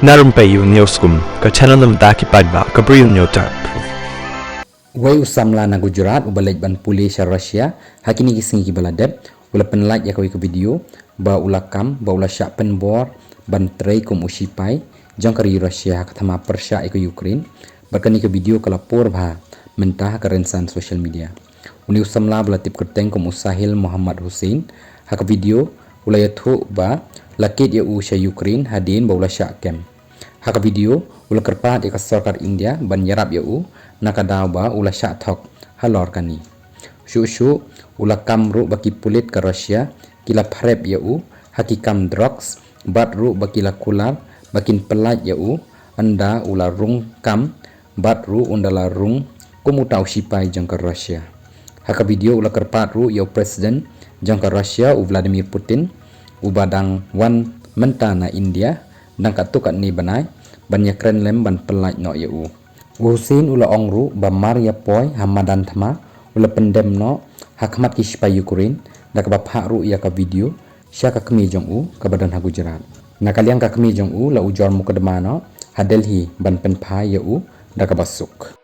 Narumpayu Newskum, ke channel nam daki padba, ke Brill Newtap. Wai usamla na Gujarat ubalaj ban pulis Russia hakini kisingi kibaladep ula penlaj ya ke video ba ula kam ba ula syak penbor ban trei kum usipai jangkari Russia katama persya ke Ukraine bakani ke video kala por bha mentah ke rensan social media uni usamla bala tip kerteng kum usahil Muhammad Hussein hak video ula yathu ba lakit ya usha Ukraine hadin ba ula syak kem hak video ula kerpat ya sarkar India ban yarap ya nakadaw ba ula syak thok halor kani shu ula kamru baki pulit ke Russia kila pharep ya hakikam drugs bat ru bakila kular bakin pelaj ya anda ula rung kam bat ru undala rung kumutau sipai jangka Russia hak video ula kerpat ru ya presiden jangka Russia Vladimir Putin ubadang wan mentana India dang katukat ni banai banyak keren lem ban pelaj no ya Hussein ula ongru ba Maria Poi hamadan thama ula pendem no hakmat kispa Ukraine da ka bapharu ya ka video syaka kemi jong ka badan ha Gujarat nakaliang ka kemi jong la ujor mukadma no ha Delhi ban penpa ya da ka basuk